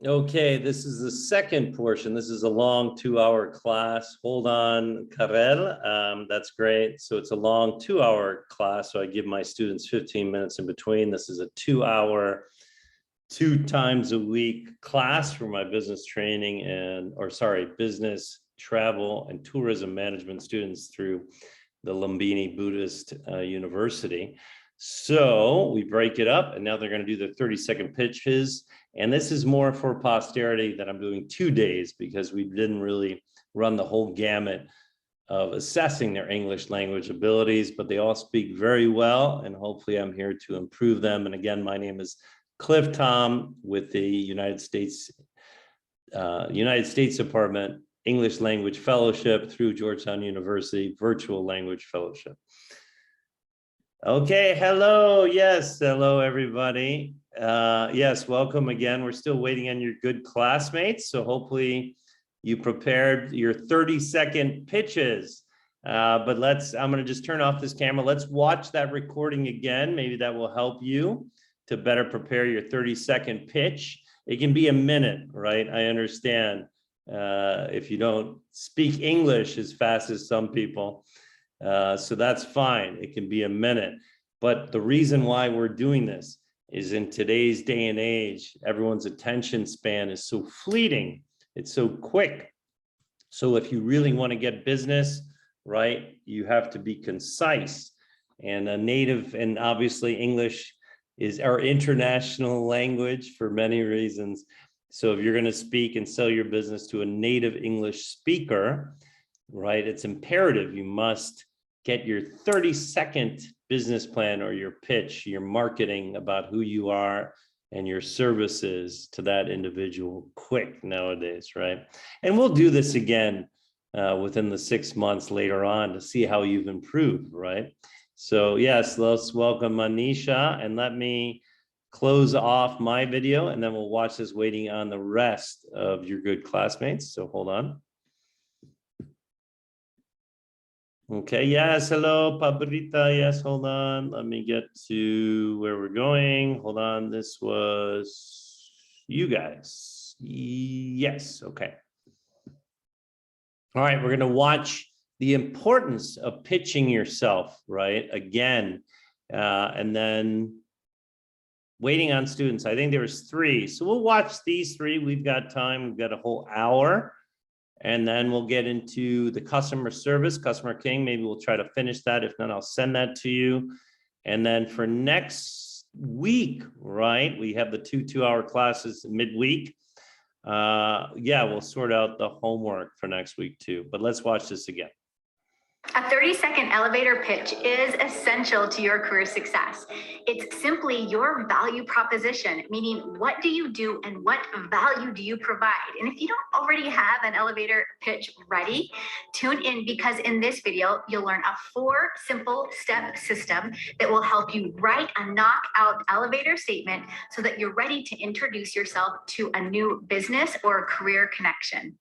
Okay, this is the second portion. This is a long 2-hour class. Hold on, Karel. That's great. So it's a long 2-hour class. So I give my students 15 minutes in between. This is a 2-hour, 2 times a week class for my business training business travel and tourism management students through the Lumbini Buddhist University. So we break it up and now they're going to do the 30-second pitches. And this is more for posterity that I'm doing 2 days because we didn't really run the whole gamut of assessing their English language abilities, but they all speak very well. And hopefully I'm here to improve them. And again, my name is Cliff Tom with the United States Department English Language Fellowship through Georgetown University Virtual Language Fellowship. Okay, hello. Yes, hello, everybody. Yes, welcome again. We're still waiting on your good classmates. So hopefully you prepared your 30-second pitches. But I'm going to just turn off this camera. Let's watch that recording again. Maybe that will help you to better prepare your 30-second pitch. It can be a minute, right? I understand if you don't speak English as fast as some people. So that's fine. It can be a minute. But the reason why we're doing this is in today's day and age, everyone's attention span is so fleeting. It's so quick. So if you really want to get business, right, you have to be concise. And a native, and obviously English is our international language for many reasons. So if you're going to speak and sell your business to a native English speaker, right, it's imperative you must get your 30-second business plan or your pitch, your marketing about who you are and your services to that individual quick nowadays, right? And we'll do this again within the 6 months later on to see how you've improved, right? So yes, let's welcome Manisha, and let me close off my video and then we'll watch this waiting on the rest of your good classmates. So hold on. Okay, yes, hello, Pabrita. Yes, hold on. Let me get to where we're going. Hold on, this was you guys. Yes, okay. All right, we're gonna watch the importance of pitching yourself, right? Again, and then waiting on students. I think there was 3. So we'll watch these 3. We've got time, we've got a whole hour. And then we'll get into the customer service, Customer King. Maybe we'll try to finish that. If not, I'll send that to you. And then for next week, right, we have the 2-hour classes midweek. Yeah, we'll sort out the homework for next week too. But let's watch this again. A 30-second elevator pitch is essential to your career success. It's simply your value proposition, meaning what do you do and what value do you provide? And if you don't already have an elevator pitch ready, tune in because in this video, you'll learn a 4 simple step system that will help you write a knockout elevator statement so that you're ready to introduce yourself to a new business or career connection.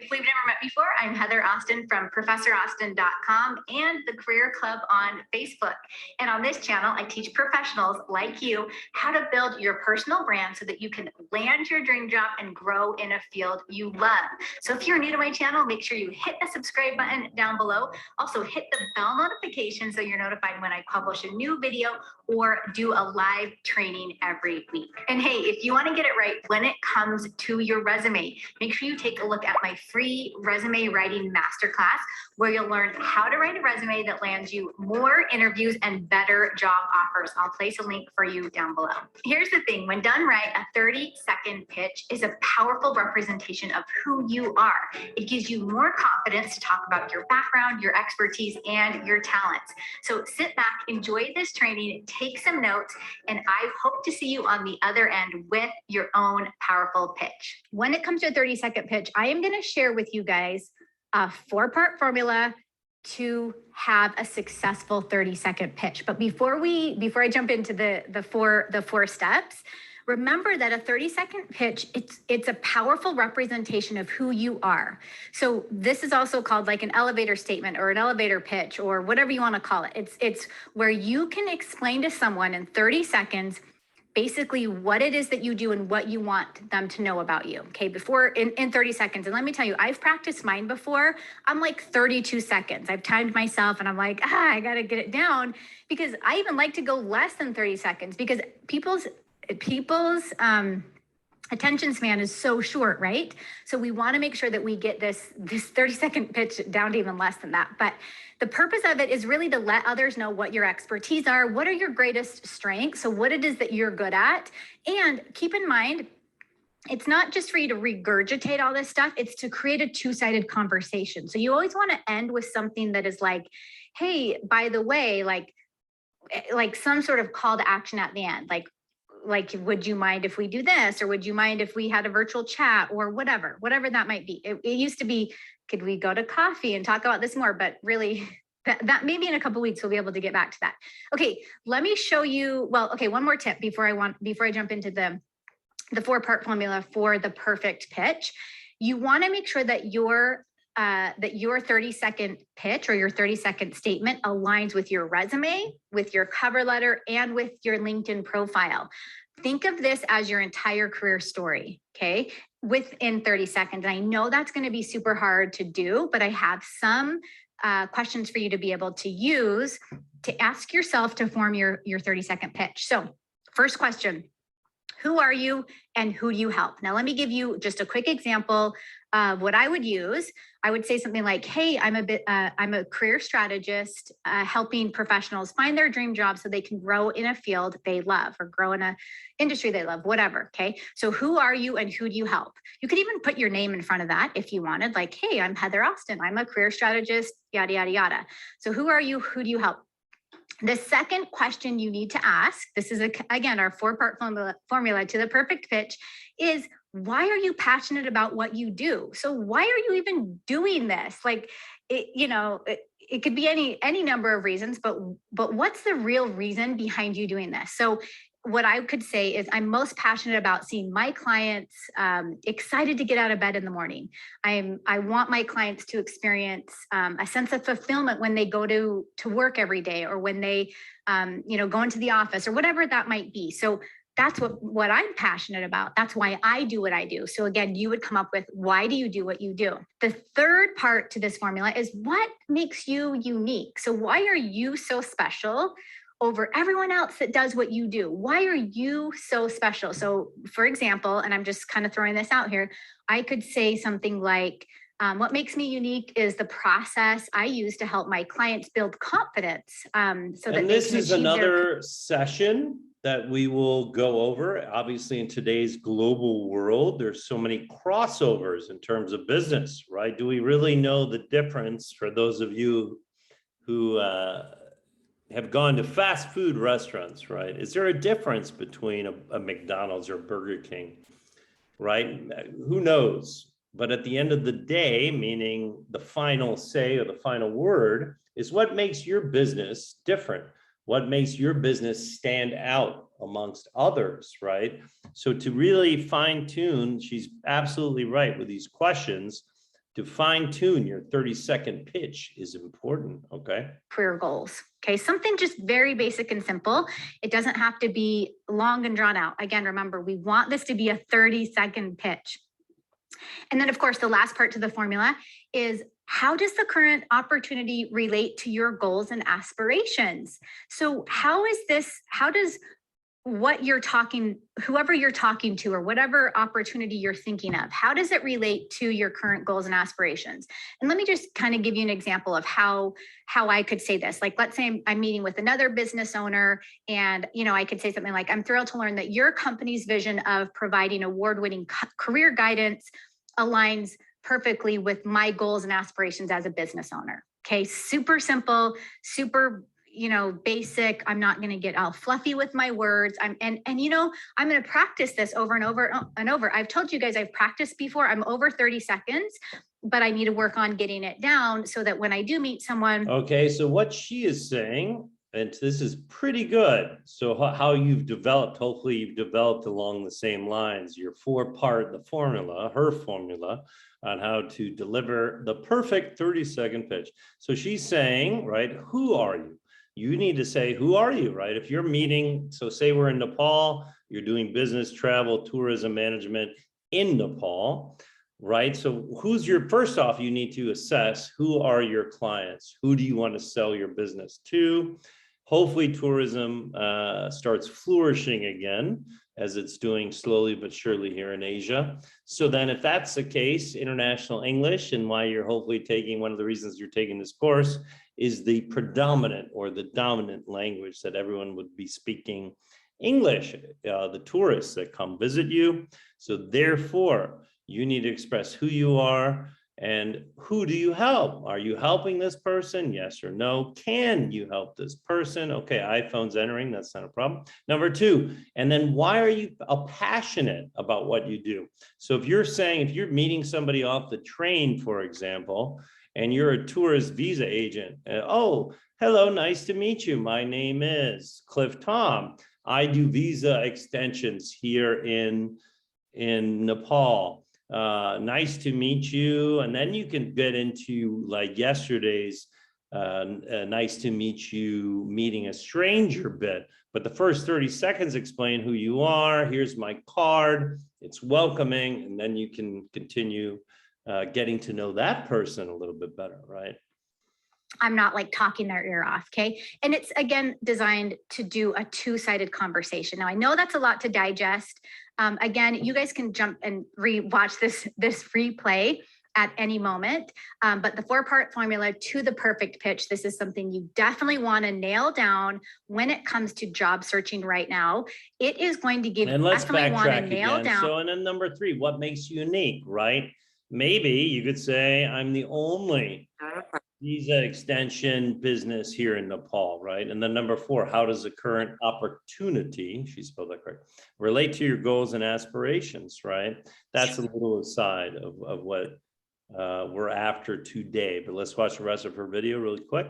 If we've never met before, I'm Heather Austin from ProfessorAustin.com and the Career Club on Facebook. And on this channel, I teach professionals like you how to build your personal brand so that you can land your dream job and grow in a field you love. So if you're new to my channel, make sure you hit the subscribe button down below. Also hit the bell notification so you're notified when I publish a new video or do a live training every week. And hey, if you want to get it right when it comes to your resume, make sure you take a look at my free resume writing masterclass where you'll learn how to write a resume that lands you more interviews and better job offers. I'll place a link for you down below. Here's the thing, when done right, a 30-second pitch is a powerful representation of who you are. It gives you more confidence to talk about your background, your expertise, and your talents. So sit back, enjoy this training, take some notes, and I hope to see you on the other end with your own powerful pitch. When it comes to a 30-second pitch, I am going to share with you guys a 4-part formula to have a successful 30-second pitch. But before I jump into the four steps, Remember that a 30-second pitch, it's a powerful representation of who you are. So this is also called like an elevator statement or an elevator pitch or whatever you want to call it. It's where you can explain to someone in 30 seconds basically what it is that you do and what you want them to know about you. Okay, before in 30 seconds. And let me tell you, I've practiced mine before. I'm like 32 seconds. I've timed myself and I'm like, I got to get it down, because I even like to go less than 30 seconds because people's attention span is so short, right? So we want to make sure that we get this 30-second pitch down to even less than that. But the purpose of it is really to let others know what your expertise are, what are your greatest strengths, so what it is that you're good at. And keep in mind, it's not just for you to regurgitate all this stuff, it's to create a two-sided conversation. So you always want to end with something that is like, hey, by the way, like some sort of call to action at the end, like, would you mind if we do this? Or would you mind if we had a virtual chat or whatever that might be? It used to be, could we go to coffee and talk about this more? But really that maybe in a couple of weeks, we'll be able to get back to that. Okay, let me show you. Well, okay, one more tip before I jump into the 4-part formula for the perfect pitch. You want to make sure that your 30-second pitch or your 30-second statement aligns with your resume, with your cover letter, and with your LinkedIn profile. Think of this as your entire career story, okay, within 30 seconds. And I know that's going to be super hard to do, but I have some questions for you to be able to use to ask yourself to form your 30-second pitch. So first question, who are you and who do you help? Now, let me give you just a quick example of what I would use. I would say something like, hey, I'm a career strategist helping professionals find their dream job so they can grow in a field they love or grow in an industry they love, whatever, okay? So who are you and who do you help? You could even put your name in front of that if you wanted, like, hey, I'm Heather Austin. I'm a career strategist, yada, yada, yada. So who are you? Who do you help? The second question you need to ask, this is, again, our 4-part formula to the perfect pitch, is why are you passionate about what you do? So why are you even doing this? Like, it could be any number of reasons, but what's the real reason behind you doing this? So what I could say is I'm most passionate about seeing my clients excited to get out of bed in the morning. I want my clients to experience a sense of fulfillment when they go to work every day, or when they go into the office, or whatever that might be. So that's what I'm passionate about. That's why I do what I do. So again, you would come up with, why do you do what you do? The third part to this formula is what makes you unique. So why are you so special over everyone else that does what you do? Why are you so special? So for example, and I'm just kind of throwing this out here, I could say something like, what makes me unique is the process I use to help my clients build confidence. So that this is another session that we will go over. Obviously, in today's global world, there's so many crossovers in terms of business, right? Do we really know the difference, for those of you who have gone to fast food restaurants, right? Is there a difference between a McDonald's or Burger King, right? Who knows? But at the end of the day, meaning the final say or the final word, is what makes your business different. What makes your business stand out amongst others, right? So to really fine tune, she's absolutely right with these questions. To fine tune your 30-second pitch is important, okay? Career goals, okay? Something just very basic and simple. It doesn't have to be long and drawn out. Again, remember, we want this to be a 30-second pitch. And then, of course, the last part to the formula is, how does the current opportunity relate to your goals and aspirations? So how does what you're talking, whoever you're talking to, or whatever opportunity you're thinking of, how does it relate to your current goals and aspirations? And let me just kind of give you an example of how I could say this. Like, let's say I'm meeting with another business owner, and I could say something like, I'm thrilled to learn that your company's vision of providing award-winning career guidance aligns perfectly with my goals and aspirations as a business owner. Okay, super simple, super basic. I'm not going to get all fluffy with my words. I'm going to practice this over and over and over. I've told you guys I've practiced before. I'm over 30 seconds, but I need to work on getting it down so that when I do meet someone. Okay, so what she is saying And this is pretty good. So how you've developed, hopefully you've developed along the same lines, your the formula, her formula on how to deliver the perfect 30-second pitch. So she's saying, right, who are you? You need to say, who are you, right? If you're meeting, so say we're in Nepal, you're doing business, travel, tourism management in Nepal, right? So first off, you need to assess who are your clients? Who do you want to sell your business to? Hopefully tourism starts flourishing again, as it's doing slowly but surely here in Asia. So then if that's the case, international English, and why you're hopefully taking, one of the reasons you're taking this course is the predominant or the dominant language that everyone would be speaking English, the tourists that come visit you. So therefore, you need to express who you are and who do you help? Are you helping this person? Yes or no? Can you help this person? Okay, iPhone's entering, that's not a problem. Number two, and then why are you passionate about what you do? So if you're meeting somebody off the train, for example, and you're a tourist visa agent, oh, hello, nice to meet you. My name is Cliff Tom. I do visa extensions here in Nepal. Nice to meet you. And then you can get into like yesterday's nice to meet you meeting a stranger bit. But the first 30 seconds explain who you are. Here's my card. It's welcoming. And then you can continue getting to know that person a little bit better, right? I'm not like talking their ear off, okay? And it's, again, designed to do a two-sided conversation. Now, I know that's a lot to digest. Again, you guys can jump and re-watch this replay at any moment. But the 4-part formula to the perfect pitch, this is something you definitely want to nail down when it comes to job searching right now. It is going to give you, and let's backtrack again. So, and then number 3, what makes you unique, right? Maybe you could say, I'm the only visa extension business here in Nepal, right? And then number 4, how does the current opportunity, she spelled that correct, relate to your goals and aspirations, right? That's a little aside of what we're after today, but let's watch the rest of her video really quick.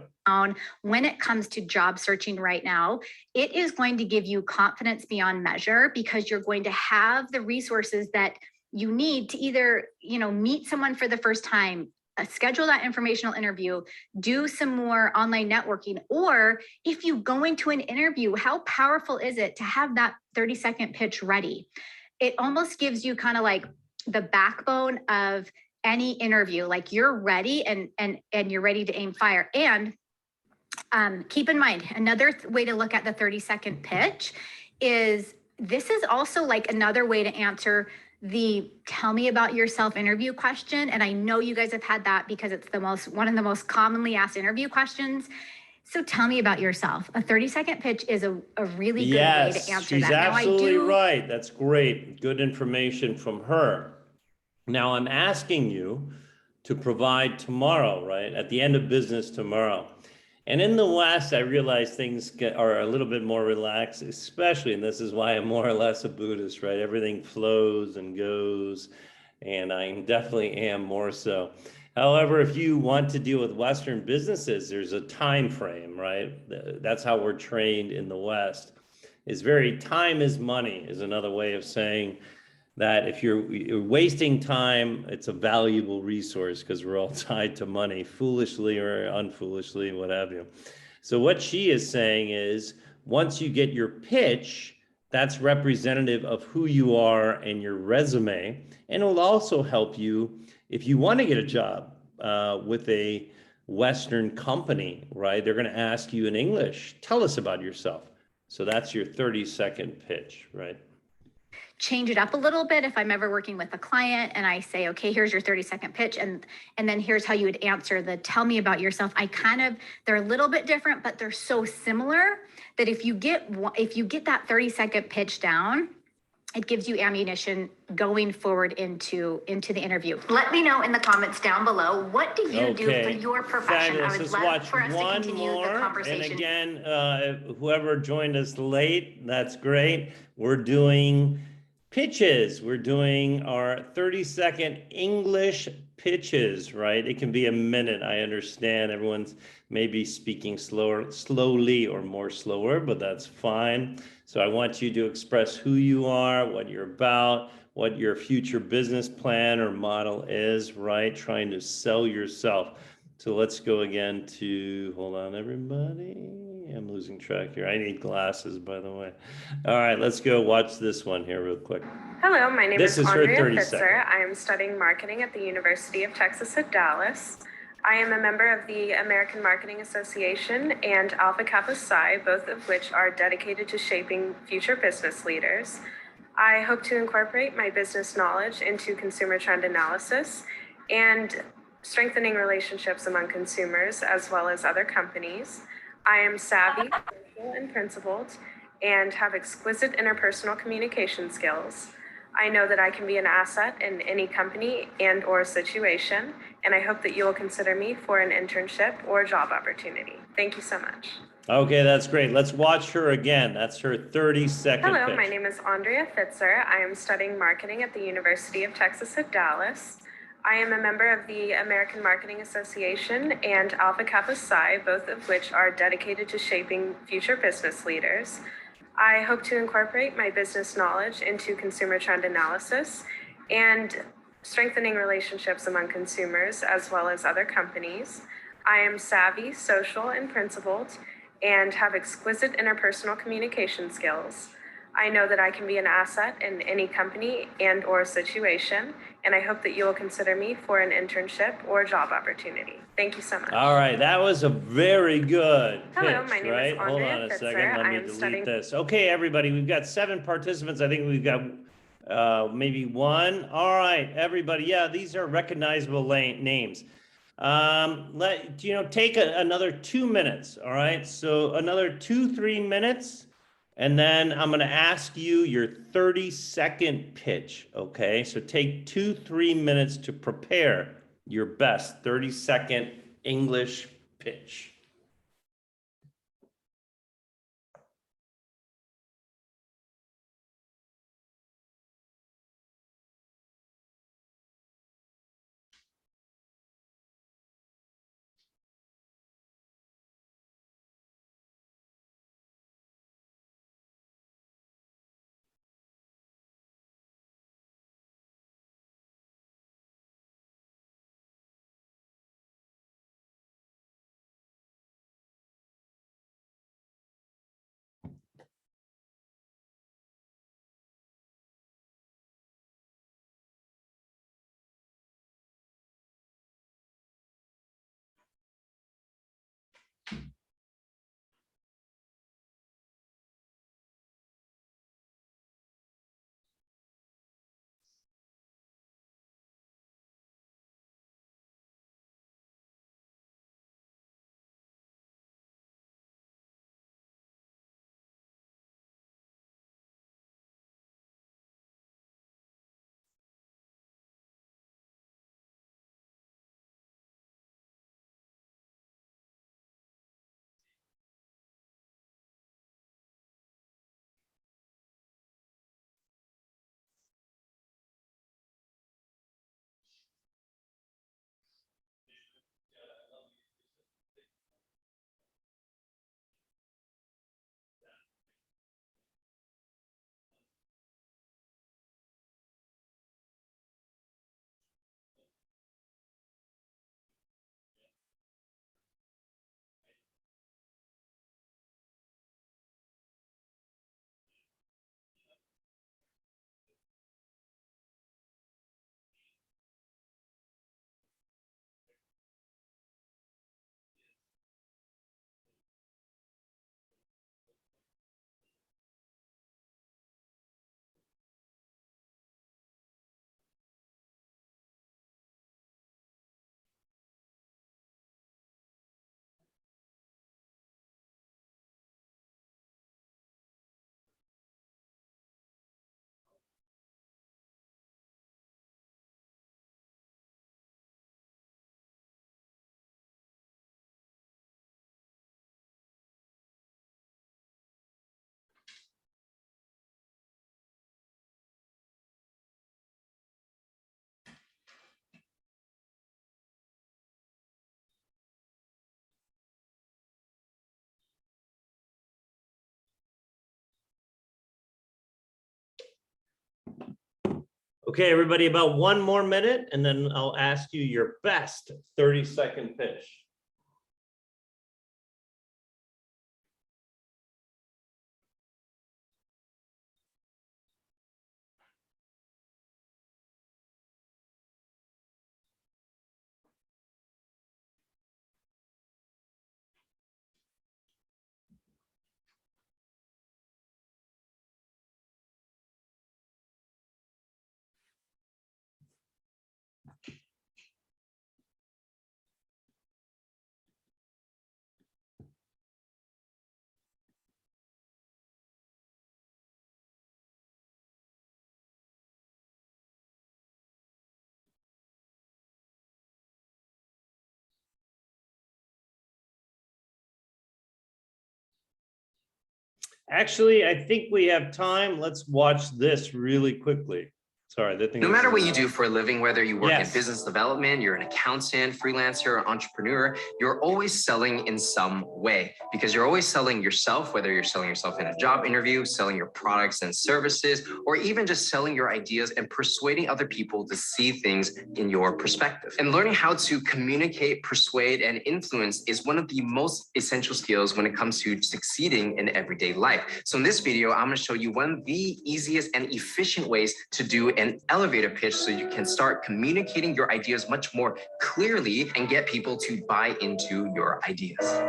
When it comes to job searching right now, it is going to give you confidence beyond measure because you're going to have the resources that you need to either, meet someone for the first time, schedule that informational interview, do some more online networking, or if you go into an interview, how powerful is it to have that 30-second pitch ready? It almost gives you kind of like the backbone of any interview, like you're ready and you're ready to aim fire. And keep in mind, another way to look at the 30-second pitch is this is also like another way to answer the tell me about yourself interview question. And I know you guys have had that because it's one of the most commonly asked interview questions. So tell me about yourself. A 30-second pitch is a really good way to answer that. She's absolutely right. That's great. Good information from her. Now I'm asking you to provide tomorrow, right? At the end of business tomorrow. And in the West, I realize things are a little bit more relaxed, especially, and this is why I'm more or less a Buddhist, right? Everything flows and goes, and I definitely am more so. However, if you want to deal with Western businesses, there's a time frame, right? That's how we're trained in the West. It's time is money is another way of saying that if you're wasting time, it's a valuable resource because we're all tied to money, foolishly or unfoolishly, what have you. So what she is saying is, once you get your pitch, that's representative of who you are and your resume. And it will also help you if you want to get a job with a Western company, right? They're going to ask you in English, tell us about yourself. So that's your 30-second pitch, right? Change it up a little bit if I'm ever working with a client and I say, okay, here's your 30-second pitch, and then here's how you would answer the tell me about yourself. They're a little bit different, but they're so similar that if you get that 30-second pitch down, it gives you ammunition going forward into the interview. Let me know in the comments down below, what do you do for your profession? Fabulous. I would love for us to continue the conversation. And again, whoever joined us late, that's great. We're doing pitches. We're doing our 30-second English pitches, right? It can be a minute. I understand everyone's maybe speaking slowly or more slower, but that's fine. So I want you to express who you are, what you're about, what your future business plan or model is, right? Trying to sell yourself. So let's go again to, hold on, everybody. I'm losing track here. I need glasses, by the way. All right, let's go watch this one here real quick. Hello, my name This is is her Andrea 30 Fitzer. seconds. I am studying marketing at the University of Texas at Dallas. I am a member of the American Marketing Association and Alpha Kappa Psi, both of which are dedicated to shaping future business leaders. I hope to incorporate my business knowledge into consumer trend analysis and strengthening relationships among consumers as well as other companies. I am savvy, social, and principled, and have exquisite interpersonal communication skills. I know that I can be an asset in any company and or situation, and I hope that you will consider me for an internship or job opportunity. Thank you so much. Okay, that's great. Let's watch her again. That's her 30-second Hello, pitch. my name is Andrea Fitzer. I am studying marketing at the University of Texas at Dallas. I am a member of the American Marketing Association and Alpha Kappa Psi, both of which are dedicated to shaping future business leaders. I hope to incorporate my business knowledge into consumer trend analysis and strengthening relationships among consumers as well as other companies. I am savvy, social, and principled, and have exquisite interpersonal communication skills. I know that I can be an asset in any company and or situation, and I hope that you will consider me for an internship or job opportunity. Thank you so much. All right, that was a very good pitch, Hello, my name is right? Hold Andrea on a Fitzer. second. Let I me am delete studying- this. Okay, everybody, we've got 7 participants. I think we've got maybe 1. All right, everybody. Yeah, these are recognizable names. Take another 2 minutes. All right, so another 2-3 minutes. And then I'm going to ask you your 30-second pitch, okay? So take 2-3 minutes to prepare your best 30-second English pitch. Okay, everybody, about 1 more minute, and then I'll ask you your best 30-second pitch. Actually, I think we have time. Let's watch this really quickly. Sorry, that thing. No matter what you do for a living, whether you work in Yes. business development, you're an accountant, freelancer, or entrepreneur, you're always selling in some way because you're always selling yourself, whether you're selling yourself in a job interview, selling your products and services, or even just selling your ideas and persuading other people to see things in your perspective. And learning how to communicate, persuade, and influence is one of the most essential skills when it comes to succeeding in everyday life. So in this video, I'm going to show you one of the easiest and efficient ways to do an elevator pitch so you can start communicating your ideas much more clearly and get people to buy into your ideas.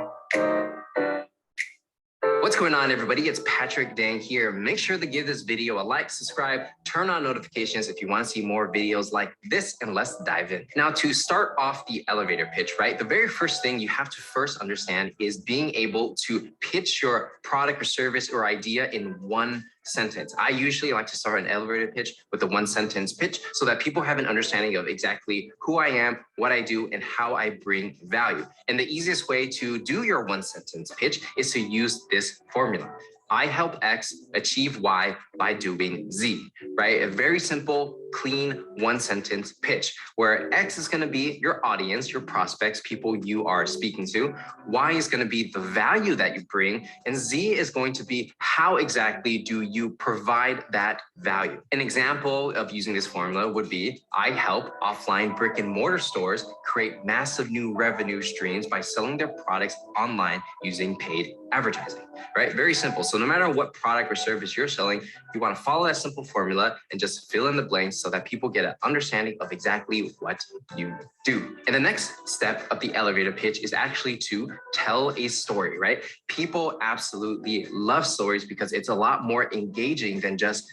What's going on, everybody? It's Patrick Dang here. Make sure to give this video a like, subscribe, turn on notifications if you want to see more videos like this, and let's dive in. Now, to start off the elevator pitch, right? The very first thing you have to first understand is being able to pitch your product or service or idea in one sentence. I usually like to start an elevator pitch with a 1-sentence pitch so that people have an understanding of exactly who I am, what I do, and how I bring value. And the easiest way to do your 1-sentence pitch is to use this formula. I help X achieve Y by doing Z, right? A very simple, clean 1-sentence pitch where X is going to be your audience, your prospects, people you are speaking to. Y is going to be the value that you bring, and Z is going to be how exactly do you provide that value. An example of using this formula would be I help offline brick and mortar stores create massive new revenue streams by selling their products online using paid advertising, right? Very simple. So no matter what product or service you're selling, you want to follow that simple formula and just fill in the blanks so that people get an understanding of exactly what you do. And the next step of the elevator pitch is actually to tell a story, right? People absolutely love stories because it's a lot more engaging than just,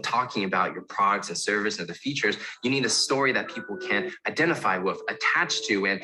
talking about your products and service and the features. You need a story that people can identify with, attach to, and,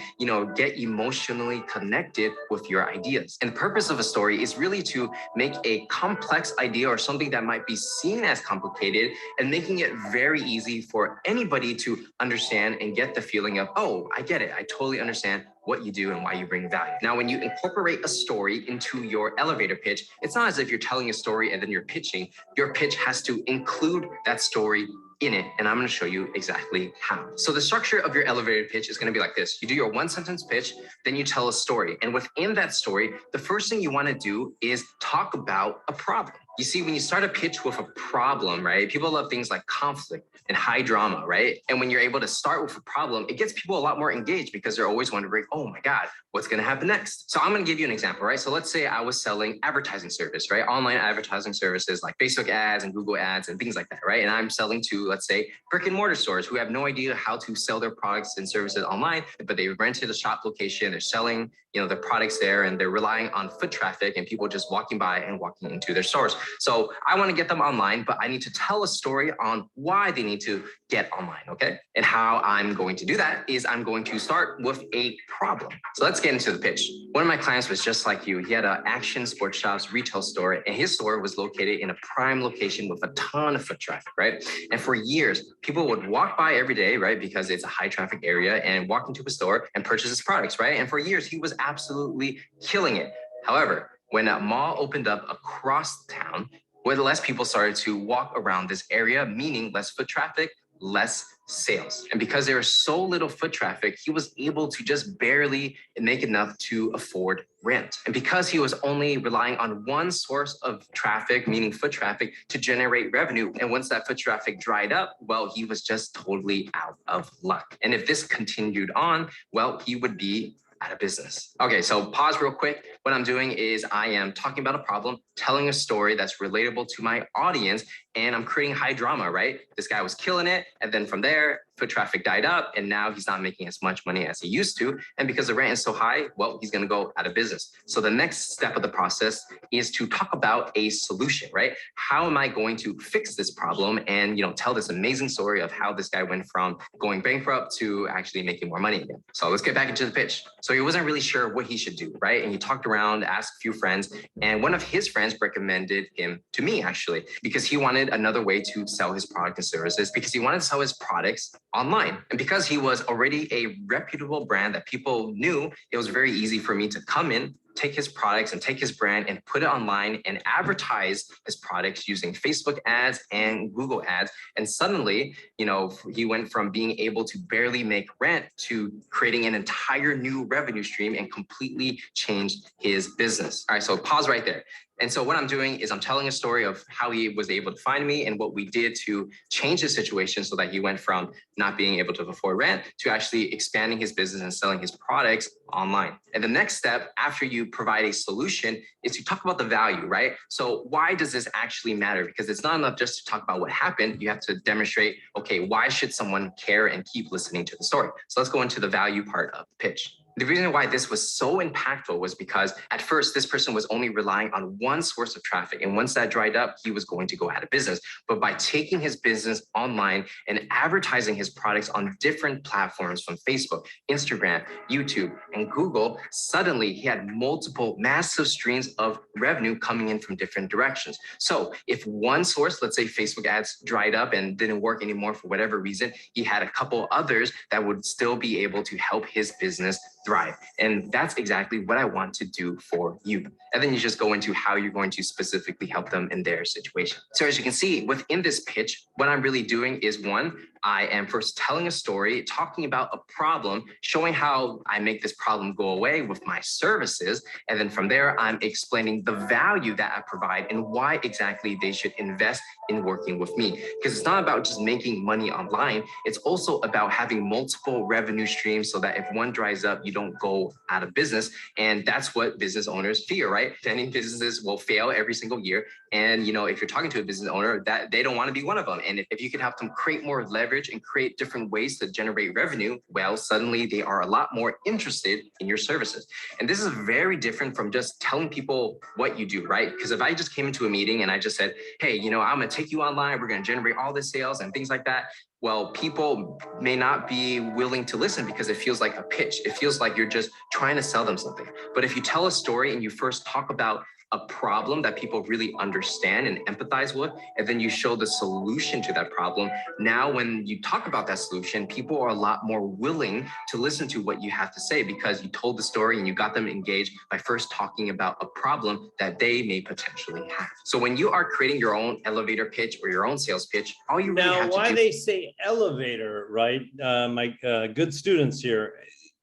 get emotionally connected with your ideas. And the purpose of a story is really to make a complex idea or something that might be seen as complicated and making it very easy for anybody to understand and get the feeling of, oh, I get it. I totally understand what you do and why you bring value. Now, when you incorporate a story into your elevator pitch, it's not as if you're telling a story and then you're pitching. Your pitch has to include that story in it, and I'm going to show you exactly how. So the structure of your elevator pitch is going to be like this. You do your 1-sentence pitch, then you tell a story. And within that story, the first thing you want to do is talk about a problem. You see, when you start a pitch with a problem, right, people love things like conflict and high drama, right? And when you're able to start with a problem, it gets people a lot more engaged because they're always wondering, oh my God, what's going to happen next? So I'm going to give you an example, right? So let's say I was selling advertising service, right? Online advertising services like Facebook ads and Google ads and things like that, right? And I'm selling to, let's say, brick and mortar stores who have no idea how to sell their products and services online, but they rented a shop location, they're selling, their products there, and they're relying on foot traffic and people just walking by and walking into their stores. So I want to get them online, but I need to tell a story on why they need to get online, okay? And how I'm going to do that is I'm going to start with a problem. So let's get into the pitch. One of my clients was just like you. He had an Action Sports Shops retail store, and his store was located in a prime location with a ton of foot traffic, right? And for years, people would walk by every day, right? Because it's a high traffic area, and walk into a store and purchase his products, right? And for years, he was absolutely killing it. However, when a mall opened up across town, where less people started to walk around this area, meaning less foot traffic, less sales. And because there was so little foot traffic, he was able to just barely make enough to afford rent. And because he was only relying on one source of traffic, meaning foot traffic, to generate revenue, and once that foot traffic dried up, well, he was just totally out of luck. And if this continued on, well, he would be out of business. Okay, so pause real quick. What I'm doing is I am talking about a problem, telling a story that's relatable to my audience, and I'm creating high drama, right? This guy was killing it, and then from there, foot traffic died up, and now he's not making as much money as he used to. And because the rent is so high, well, he's gonna go out of business. So the next step of the process is to talk about a solution, right? How am I going to fix this problem and tell this amazing story of how this guy went from going bankrupt to actually making more money again. So let's get back into the pitch. So he wasn't really sure what he should do, right? And he talked around, asked a few friends, and one of his friends recommended him to me, actually, because he wanted another way to sell his product and services, because he wanted to sell his products online. And because he was already a reputable brand that people knew, it was very easy for me to come in, take his products and take his brand and put it online and advertise his products using Facebook ads and Google ads. And suddenly, he went from being able to barely make rent to creating an entire new revenue stream and completely changed his business. All right, so pause right there. And so what I'm doing is I'm telling a story of how he was able to find me and what we did to change the situation so that he went from not being able to afford rent to actually expanding his business and selling his products online. And the next step after you provide a solution is to talk about the value, right? So why does this actually matter? Because it's not enough just to talk about what happened. You have to demonstrate, okay, why should someone care and keep listening to the story? So let's go into the value part of the pitch. The reason why this was so impactful was because at first, this person was only relying on one source of traffic. And once that dried up, he was going to go out of business. But by taking his business online and advertising his products on different platforms from Facebook, Instagram, YouTube, and Google, suddenly he had multiple massive streams of revenue coming in from different directions. So if one source, let's say Facebook ads dried up and didn't work anymore for whatever reason, he had a couple others that would still be able to help his business thrive. And that's exactly what I want to do for you. And then you just go into how you're going to specifically help them in their situation. So as you can see, within this pitch, what I'm really doing is one, I am first telling a story, talking about a problem, showing how I make this problem go away with my services. And then from there, I'm explaining the value that I provide and why exactly they should invest in working with me. Because it's not about just making money online. It's also about having multiple revenue streams so that if one dries up, you don't go out of business. And that's what business owners fear, right? Many businesses will fail every single year. And if you're talking to a business owner, that they don't want to be one of them. And if you can help them create more leverage and create different ways to generate revenue, well, suddenly they are a lot more interested in your services. And this is very different from just telling people what you do, right? Because if I just came into a meeting and I just said, hey, I'm going to take you online, we're going to generate all this sales and things like that. Well, people may not be willing to listen because it feels like a pitch. It feels like you're just trying to sell them something. But if you tell a story and you first talk about a problem that people really understand and empathize with, and then you show the solution to that problem. Now, when you talk about that solution, people are a lot more willing to listen to what you have to say because you told the story and you got them engaged by first talking about a problem that they may potentially have. So when you are creating your own elevator pitch or your own sales pitch, all you really have to do— Now, why they say elevator, right? My good students here,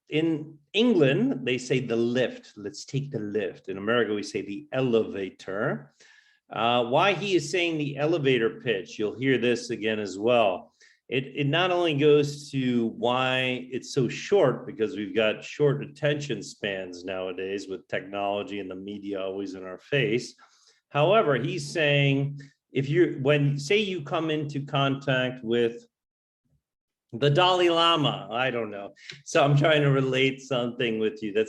in England, they say the lift. Let's take the lift. In America, we say the elevator. Why he is saying the elevator pitch, you'll hear this again as well. It not only goes to why it's so short, because we've got short attention spans nowadays with technology and the media always in our face. However, he's saying say you come into contact with the Dalai Lama, I don't know. So I'm trying to relate something with you that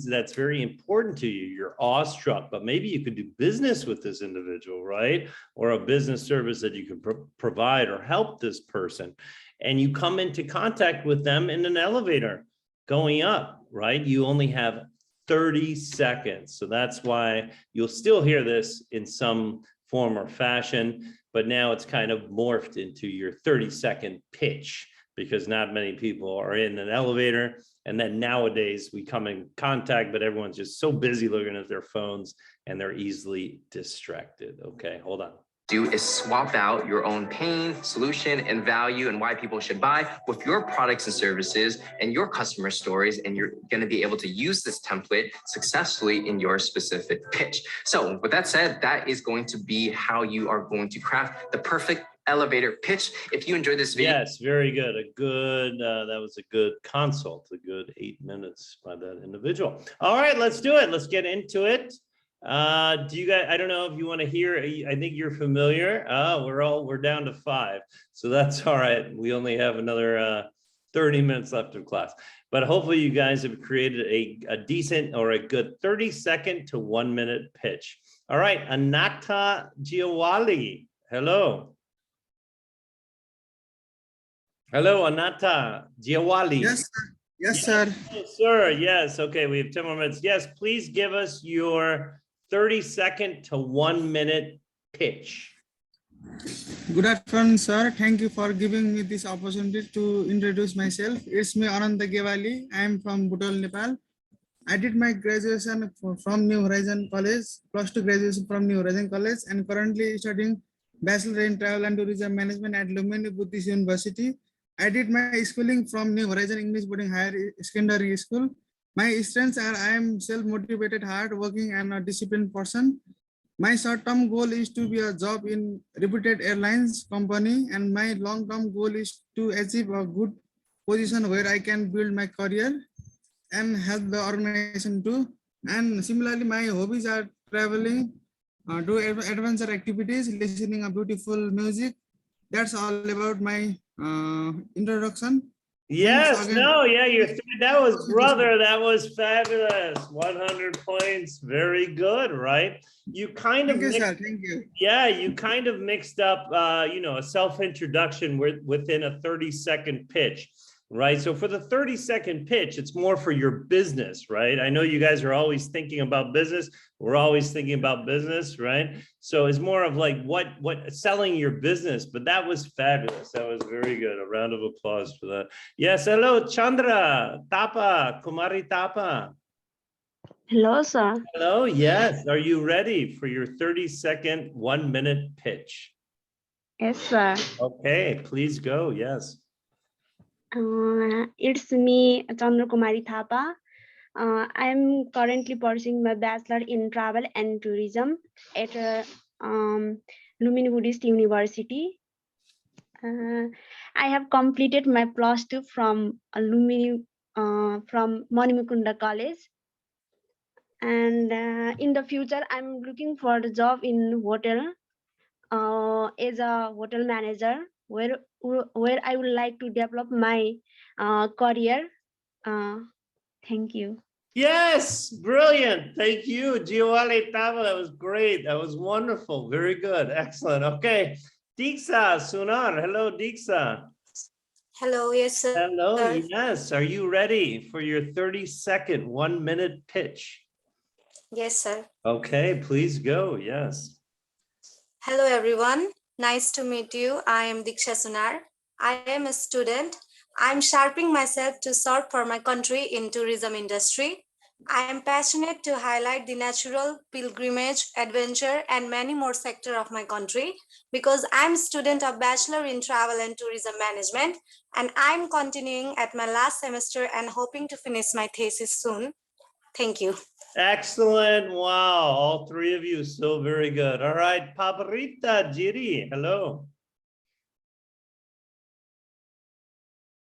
that's very important to you. You're awestruck, but maybe you could do business with this individual, right? Or a business service that you could provide or help this person. And you come into contact with them in an elevator going up, right? You only have 30 seconds. So that's why you'll still hear this in some form or fashion, but now it's kind of morphed into your 30-second pitch, because not many people are in an elevator. And then nowadays we come in contact, but everyone's just so busy looking at their phones and they're easily distracted. Okay, hold on. do is swap out your own pain, solution, and value and why people should buy with your products and services and your customer stories. And you're going to be able to use this template successfully in your specific pitch. So with that said, that is going to be how you are going to craft the perfect elevator pitch. If you enjoyed this video. Yes, very good. That was a good consult, a good 8 minutes by that individual. All right, let's do it. Let's get into it. Do you guys, I don't know if you want to hear, I think you're familiar. We're down to 5. So that's all right. We only have another 30 minutes left of class, but hopefully you guys have created a decent or a good 30-second to 1-minute pitch. All right, Anata Giawali. Hello. Hello, Anata Giawali. Yes, sir. Yes, sir. Yes, sir. Yes. Okay, we have 10 more minutes. Yes, please give us your 30-second to 1-minute pitch. Good afternoon, sir. Thank you for giving me this opportunity to introduce myself. It's me, Ananda Gewali. I am from Butol, Nepal. I did my graduation from New Horizon College, +2 graduation from New Horizon College, and currently studying Bachelor in Travel and Tourism Management at Lumbini Buddhist University. I did my schooling from New Horizon English Boarding Higher Secondary School. My strengths are I am self-motivated, hard-working, and a disciplined person. My short-term goal is to be a job in reputed airlines company, and my long-term goal is to achieve a good position where I can build my career and help the organization too. And similarly, my hobbies are traveling, do adventure activities, listening to beautiful music. That's all about my introduction. Yes, no, yeah, that was brother. That was fabulous. 100 points. Very good, right? You kind of Thank you, sir. Thank you. Yeah, you kind of mixed up, a self-introduction within a 30-second pitch, right? So for the 30-second pitch, it's more for your business, right? I know you guys are always thinking about business. We're always thinking about business, right? So it's more of like what selling your business, but that was fabulous. That was very good. A round of applause for that. Yes, hello, Chandra, Tapa, Kumari Tapa. Hello, sir. Hello, yes. Are you ready for your 30-second, 1-minute pitch? Yes, sir. Okay, please go. Yes. It's me, Chandra Kumari Thapa. I'm currently pursuing my Bachelor in Travel and Tourism at Lumbini Buddhist University. I have completed my +2 from Lumbini, from Manimukunda College. And in the future, I'm looking for a job in hotel as a hotel manager, where I would like to develop my career. Thank you. Yes, brilliant. Thank you, Giovanni Tava. That was great. That was wonderful. Very good. Excellent. Okay. Diksha Sunar. Hello, Diksha. Hello, yes, sir. Hello, yes. Are you ready for your 30-second, 1-minute pitch? Yes, sir. Okay, please go. Yes. Hello, everyone. Nice to meet you. I am Diksha Sunar. I am a student. I'm sharpening myself to serve for my country in tourism industry. I am passionate to highlight the natural, pilgrimage, adventure, and many more sectors of my country because I'm a student of Bachelor in Travel and Tourism Management, and I'm continuing at my last semester and hoping to finish my thesis soon. Thank you. Excellent. Wow. All 3 of you. So very good. All right. Paparita Jiri. Hello.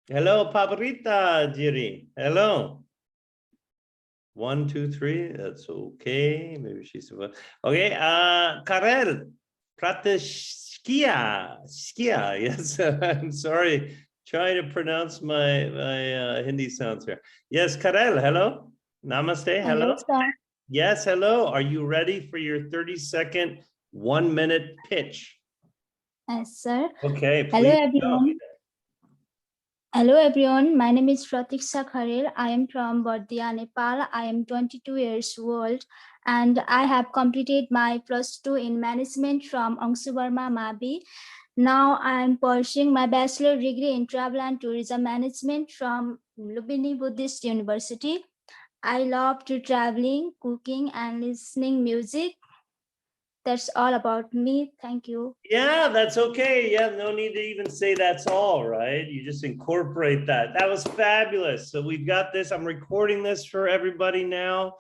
Hello, Paparita Jiri. Hello. 1, 2, 3. That's okay. Maybe she's okay. Karel Pratishkia. Yes. I'm sorry. Trying to pronounce my Hindi sounds here. Yes, Karel. Hello. Namaste. Hello. Sir. Yes. Hello. Are you ready for your 30-second, 1-minute pitch? Yes, sir. Okay. Hello, Please everyone. go. Hello, everyone. My name is Pratiksha Kharel. I am from Bardia, Nepal. I am 22 years old, and I have completed my +2 in management from Angsubarma Mabi. Now I am pursuing my bachelor degree in travel and tourism management from Lumbini Buddhist University. I love to traveling, cooking, and listening music. That's all about me. Thank you. Yeah, that's okay. Yeah, no need to even say that's all, right? You just incorporate that. That was fabulous. So we've got this. I'm recording this for everybody now.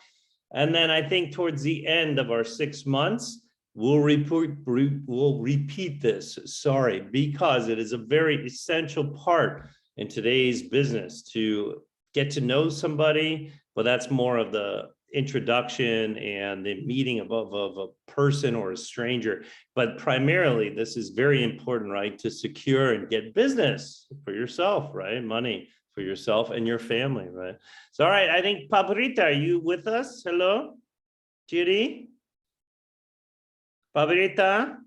And then I think towards the end of our 6 months, we'll repeat this, sorry, because it is a very essential part in today's business to get to know somebody, but that's more of the introduction and the meeting of a person or a stranger. But primarily, this is very important, right? To secure and get business for yourself, right? Money for yourself and your family, right? So, all right, I think Pabrita, are you with us? Hello, Chiri? Pabrita?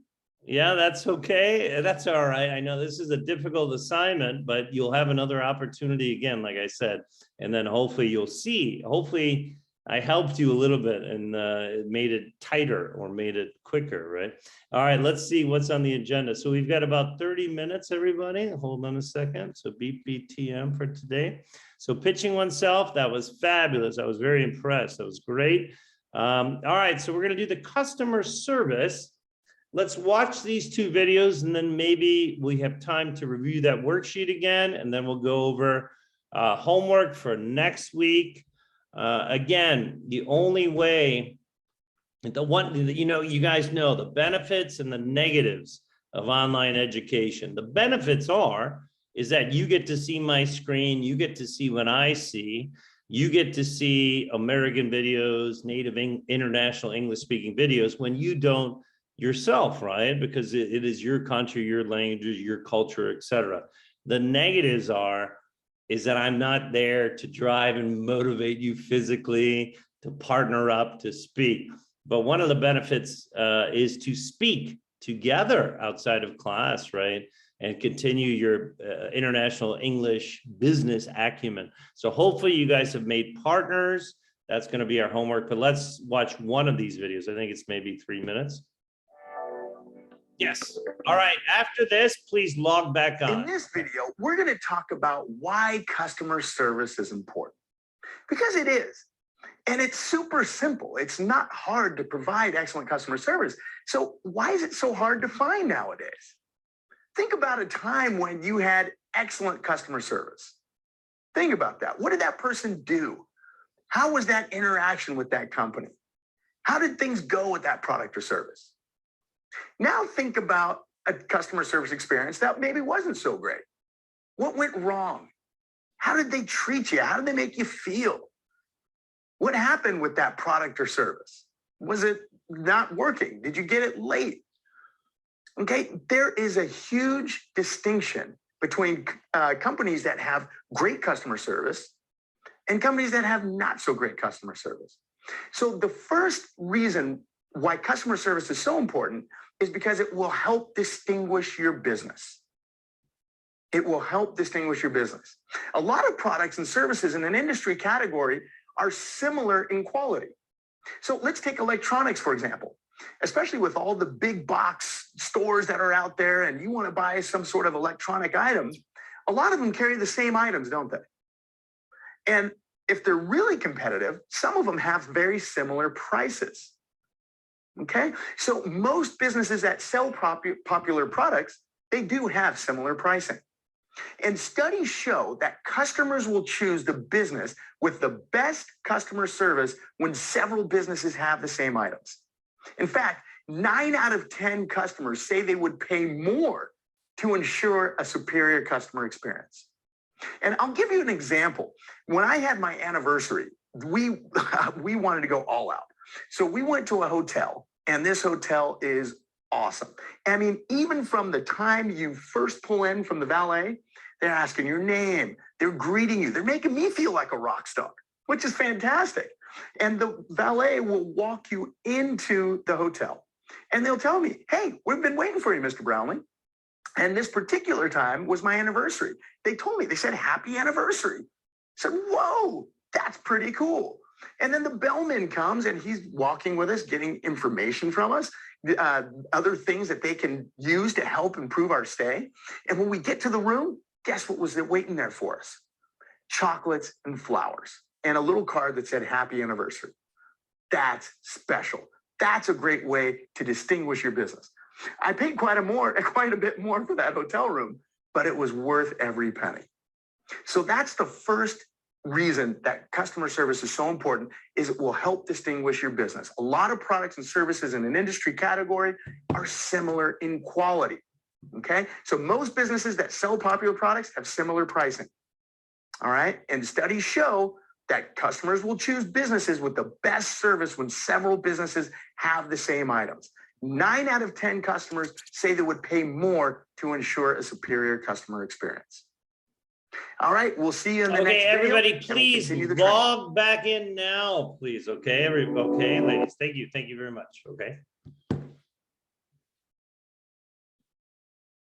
Yeah, that's okay. That's all right. I know this is a difficult assignment, but you'll have another opportunity again, like I said, and then hopefully you'll see, hopefully I helped you a little bit and it made it tighter or made it quicker, right? All right, let's see what's on the agenda. So we've got about 30 minutes, everybody. Hold on a second. So BPTM for today. So pitching oneself, that was fabulous. I was very impressed. That was great. All right, so we're going to do the customer service. Let's watch these 2 videos and then maybe we have time to review that worksheet again, and then we'll go over homework for next week. Again, the only way, you guys know the benefits and the negatives of online education. The benefits is that you get to see my screen, you get to see what I see, you get to see American videos, native international English speaking videos when you don't yourself, right? Because it is your country, your language, your culture, etc. The negatives is that I'm not there to drive and motivate you physically, to partner up, to speak. But one of the benefits is to speak together outside of class, right? And continue your international English business acumen. So hopefully you guys have made partners. That's going to be our homework, but let's watch one of these videos. I think it's maybe 3 minutes. Yes. All right. After this, please log back on. In this video, we're going to talk about why customer service is important. Because it is. And it's super simple. It's not hard to provide excellent customer service. So why is it so hard to find nowadays? Think about a time when you had excellent customer service. Think about that. What did that person do? How was that interaction with that company? How did things go with that product or service? Now think about a customer service experience that maybe wasn't so great. What went wrong? How did they treat you? How did they make you feel? What happened with that product or service? Was it not working? Did you get it late? Okay, there is a huge distinction between companies that have great customer service and companies that have not so great customer service. So the first reason why customer service is so important is because it will help distinguish your business. It will help distinguish your business. A lot of products and services in an industry category are similar in quality. So let's take electronics, for example, especially with all the big box stores that are out there and you want to buy some sort of electronic item, a lot of them carry the same items, don't they? And if they're really competitive, some of them have very similar prices. Okay, so most businesses that sell popular products, they do have similar pricing. And studies show that customers will choose the business with the best customer service when several businesses have the same items. In fact, 9 out of 10 customers say they would pay more to ensure a superior customer experience. And I'll give you an example. When I had my anniversary, we wanted to go all out. So we went to a hotel, and this hotel is awesome. I mean, even from the time you first pull in from the valet, they're asking your name, they're greeting you, they're making me feel like a rock star, which is fantastic. And the valet will walk you into the hotel, and they'll tell me, hey, we've been waiting for you, Mr. Brownlee. And this particular time was my anniversary. They told me, they said, happy anniversary. I said, whoa, that's pretty cool. And then the bellman comes and he's walking with us, getting information from us, other things that they can use to help improve our stay. And when we get to the room, guess what was waiting there for us? Chocolates and flowers and a little card that said happy anniversary. That's special. That's a great way to distinguish your business. I paid quite a bit more for that hotel room, but it was worth every penny. So that's the first reason that customer service is so important, is it will help distinguish your business. A lot of products and services in an industry category are similar in quality. Okay, so most businesses that sell popular products have similar pricing. All right, and studies show that customers will choose businesses with the best service when several businesses have the same items. 9 out of 10 customers say they would pay more to ensure a superior customer experience. All right, we'll see you in the next video. Okay, everybody, and we'll please continue the training. log back in now, please. Okay, okay, ladies, thank you very much. Okay.